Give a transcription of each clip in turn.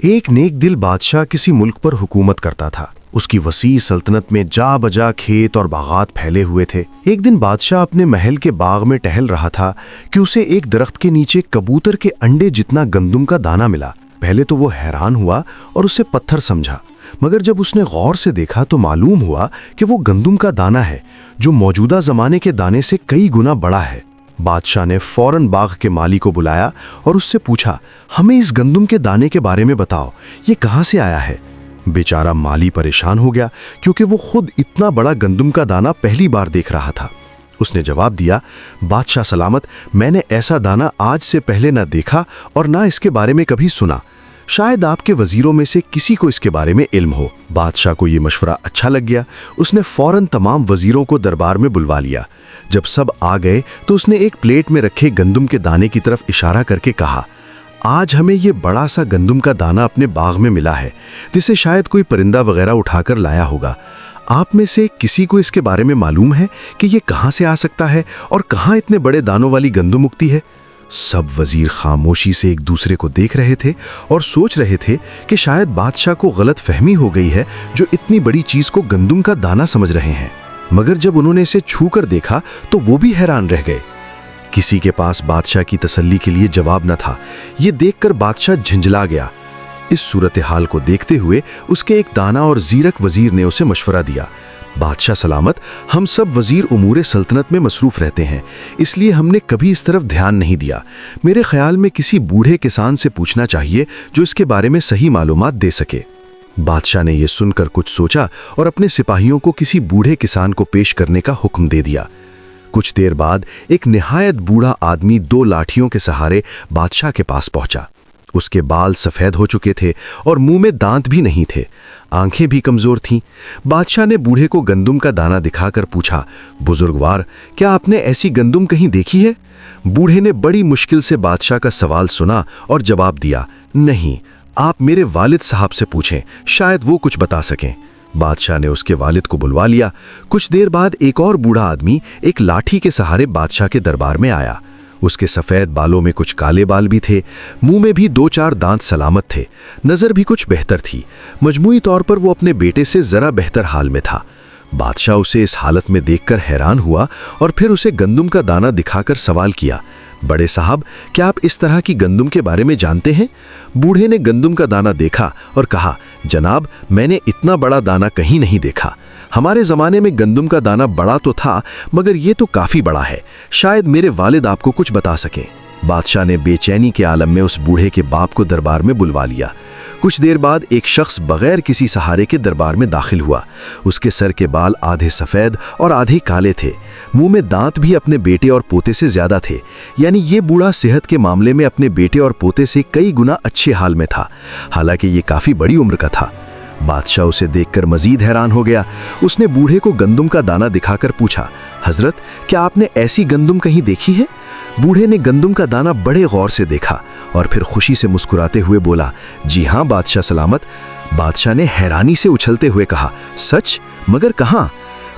ایک नेक दिल बादशाह किसी मुल्क पर हुकूमत करता था। उसकी वसी सल्तनत में जा बजा खेत और बागात फैले हुए थे। एक दिन बादशाह अपने महल के बाग में टहल रहा था कि उसे एक दरख्त के नीचे कबूतर के अंडे जितना गंदुम का दाना मिला। पहले तो वो हैरान हुआ और उसे पत्थर समझा, मगर जब उसने गौर से देखा तो मालूम हुआ कि वो गंदुम का दाना है जो मौजूदा जमाने के दाने से कई गुना बड़ा है। बादशाह ने फौरन बाग के माली को बुलाया और उससे पूछा, हमें इस गंदुम के दाने के बारे में बताओ, ये कहाँ से आया है। बेचारा माली परेशान हो गया क्योंकि वो खुद इतना बड़ा गंदुम का दाना पहली बार देख रहा था। उसने जवाब दिया, बादशाह सलामत, मैंने ऐसा दाना आज से पहले ना देखा और ना इसके बारे में कभी सुना। शायद आपके वजीरों में से किसी को इसके बारे में इल्म हो। बादशाह को ये मशवरा अच्छा लग गया। उसने फौरन तमाम वजीरों को दरबार में बुलवा लिया। जब सब आ गए तो उसने एक प्लेट में रखे गंदुम के दाने की तरफ इशारा करके कहा, आज हमें ये बड़ा सा गंदुम का दाना अपने बाग में मिला है, जिसे शायद कोई परिंदा वगैरह उठाकर लाया होगा। आप में से किसी को इसके बारे में मालूम है कि ये कहाँ से आ सकता है और कहाँ इतने बड़े दानों वाली गंदुम उगती है। सब वजीर खामोशी से एक दूसरे को देख रहे थे और सोच रहे थे कि शायद बादशाह को गलत फहमी हो गई है, जो इतनी बड़ी चीज को गंदुम का दाना समझ रहे हैं। मगर जब उन्होंने इसे छू कर देखा तो वो भी हैरान रह गए। किसी के पास बादशाह की तसल्ली के लिए जवाब न था। ये देखकर बादशाह झंझला गया। इस सूरत हाल को देखते हुए उसके एक दाना और जीरक वजीर ने उसे मशवरा दिया, बादशाह सलामत, हम सब वजीर उमूरे सल्तनत में मसरूफ रहते हैं, इसलिए हमने कभी इस तरफ ध्यान नहीं दिया। मेरे ख्याल में किसी बूढ़े किसान से पूछना चाहिए जो इसके बारे में सही मालूमात दे सके। बादशाह ने यह सुनकर कुछ सोचा और अपने सिपाहियों को किसी बूढ़े किसान को पेश करने का हुक्म दे दिया। कुछ देर बाद एक निहायत बूढ़ा आदमी 2 लाठियों के सहारे बादशाह के पास पहुंचा। उसके बाल सफेद हो चुके थे और मुंह में दांत भी नहीं थे, आंखें भी कमजोर थीं। बादशाह ने बूढ़े को गंदुम का दाना दिखाकर पूछा, बुजुर्गवार, क्या आपने ऐसी गंदुम कहीं देखी है? बूढ़े ने बड़ी मुश्किल से बादशाह का सवाल सुना और जवाब दिया, नहीं, आप मेरे वालिद साहब से पूछें, शायद वो कुछ बता सकें। बादशाह ने उसके वालिद को बुलवा लिया। कुछ देर बाद एक और बूढ़ा आदमी एक लाठी के सहारे बादशाह के दरबार में आया। उसके सफेद बालों में कुछ काले बाल भी थे, मुंह में भी 2-4 दांत सलामत थे, नजर भी कुछ बेहतर थी। मजमूई तौर पर वो अपने बेटे से जरा बेहतर हाल में था। बादशाह उसे इस हालत में देखकर हैरान हुआ और फिर उसे गंदुम का दाना दिखाकर सवाल किया, बड़े साहब, क्या आप इस तरह की गंदुम के बारे में जानते हैं? बूढ़े ने गंदुम का दाना देखा और कहा, जनाब, मैंने इतना बड़ा दाना कहीं नहीं देखा। हमारे ज़माने में गंदुम का दाना बड़ा तो था, मगर ये तो काफ़ी बड़ा है। शायद मेरे वालिद आपको कुछ बता सकें। बादशाह ने बेचैनी के आलम में उस बूढ़े के बाप को दरबार में बुलवा लिया। कुछ देर बाद एक शख्स बगैर किसी सहारे के दरबार में दाखिल हुआ। उसके सर के बाल आधे सफ़ेद और आधे काले थे। मुंह में दांत भी अपने बेटे और पोते से ज़्यादा थे, यानी ये बूढ़ा सेहत के मामले में अपने बेटे और पोते से कई गुना अच्छे हाल में था, हालांकि ये काफ़ी बड़ी उम्र का था। बादशाह उसे देखकर मजीद हैरान हो गया। उसने बूढ़े को गंदुम का दाना दिखाकर पूछा, हजरत, क्या आपने ऐसी गंदुम कहीं देखी है? बूढ़े ने गंदुम का दाना बड़े गौर से देखा और फिर खुशी से मुस्कुराते हुए बोला, जी हाँ बादशाह सलामत। बादशाह ने हैरानी से उछलते हुए कहा, सच? मगर कहाँ?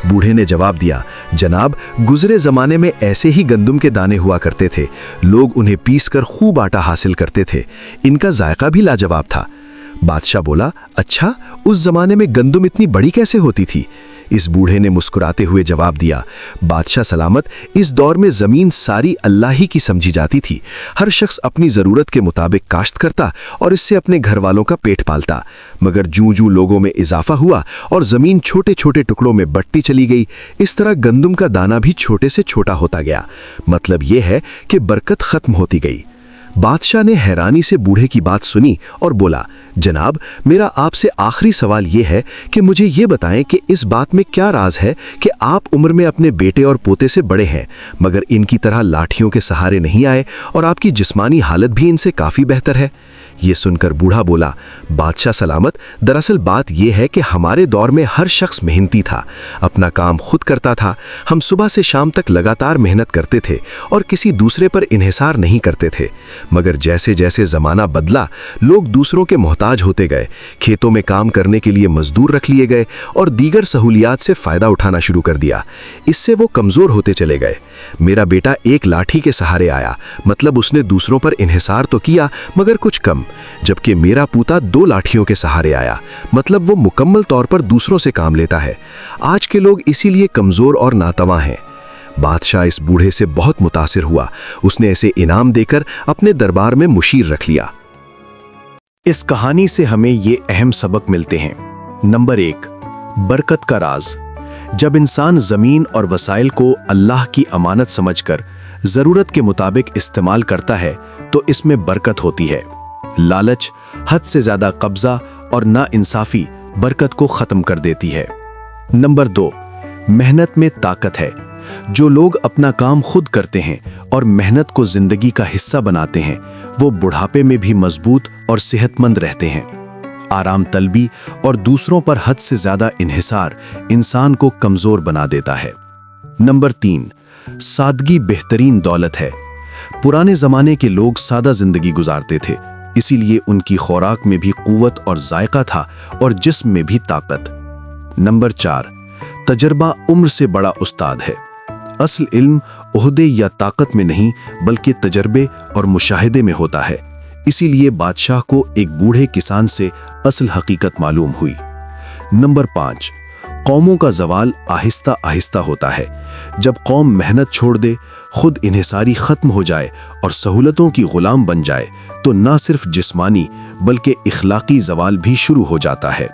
बूढ़े ने जवाब दिया, जनाब, गुजरे जमाने में ऐसे ही गंदुम के दाने हुआ करते थे। लोग उन्हें पीसकर खूब आटा हासिल करते थे। इनका जायका भी लाजवाब था। बादशाह बोला, अच्छा, उस जमाने में गंदुम इतनी बड़ी कैसे होती थी? इस बूढ़े ने मुस्कुराते हुए जवाब दिया, बादशाह सलामत, इस दौर में ज़मीन सारी अल्लाह ही की समझी जाती थी। हर शख्स अपनी ज़रूरत के मुताबिक काश्त करता और इससे अपने घर वालों का पेट पालता। मगर जूं-जूं लोगों में इजाफा हुआ और ज़मीन छोटे छोटे टुकड़ों में बंटती चली गई, इस तरह गंदुम का दाना भी छोटे से छोटा होता गया। मतलब यह है कि बरकत ख़त्म होती गई। बादशाह ने हैरानी से बूढ़े की बात सुनी और बोला, जनाब, मेरा आपसे आखिरी सवाल यह है कि मुझे ये बताएं कि इस बात में क्या राज है कि आप उम्र में अपने बेटे और पोते से बड़े हैं, मगर इनकी तरह लाठियों के सहारे नहीं आए और आपकी जिस्मानी हालत भी इनसे काफ़ी बेहतर है। ये सुनकर बूढ़ा बोला, बादशाह सलामत, दरअसल बात यह है कि हमारे दौर में हर शख्स मेहनती था, अपना काम खुद करता था। हम सुबह से शाम तक लगातार मेहनत करते थे और किसी दूसरे पर इन्हिसार नहीं करते थे। मगर जैसे जैसे ज़माना बदला, लोग दूसरों के मोहताज होते गए। खेतों में काम करने के लिए मजदूर रख लिए गए और दीगर सहूलियात से फ़ायदा उठाना शुरू कर दिया। इससे वो कमज़ोर होते चले गए। मेरा बेटा एक लाठी के सहारे आया, मतलब उसने दूसरों पर इन्हिसार तो किया, मगर कुछ कम। جبکہ میرا پوتا 2 لاٹھیوں کے سہارے آیا، مطلب وہ مکمل طور پر دوسروں سے کام لیتا ہے۔ آج کے لوگ اسی لیے کمزور اور ناتواں ہیں۔ بادشاہ اس بوڑھے سے بہت متاثر ہوا، اس نے اسے انعام دے کر اپنے دربار میں مشیر رکھ لیا۔ اس کہانی سے ہمیں یہ اہم سبق ملتے ہیں۔ نمبر 1، برکت کا راز۔ جب انسان زمین اور وسائل کو اللہ کی امانت سمجھ کر ضرورت کے مطابق استعمال کرتا ہے تو اس میں برکت ہوتی ہے۔ لالچ، حد سے زیادہ قبضہ اور ناانصافی برکت کو ختم کر دیتی ہے۔ نمبر 2، محنت میں طاقت ہے۔ جو لوگ اپنا کام خود کرتے ہیں اور محنت کو زندگی کا حصہ بناتے ہیں، وہ بڑھاپے میں بھی مضبوط اور صحت مند رہتے ہیں۔ آرام طلبی اور دوسروں پر حد سے زیادہ انحصار انسان کو کمزور بنا دیتا ہے۔ نمبر 3، سادگی بہترین دولت ہے۔ پرانے زمانے کے لوگ سادہ زندگی گزارتے تھے، اسی لیے ان کی خوراک میں بھی قوت اور ذائقہ تھا اور جسم میں بھی طاقت۔ نمبر 4، تجربہ عمر سے بڑا استاد ہے۔ اصل علم عہدے یا طاقت میں نہیں بلکہ تجربے اور مشاہدے میں ہوتا ہے۔ اسی لیے بادشاہ کو ایک بوڑھے کسان سے اصل حقیقت معلوم ہوئی۔ نمبر 5، قوموں کا زوال آہستہ آہستہ ہوتا ہے۔ جب قوم محنت چھوڑ دے، خود انحصاری ختم ہو جائے اور سہولتوں کی غلام بن جائے تو نہ صرف جسمانی بلکہ اخلاقی زوال بھی شروع ہو جاتا ہے۔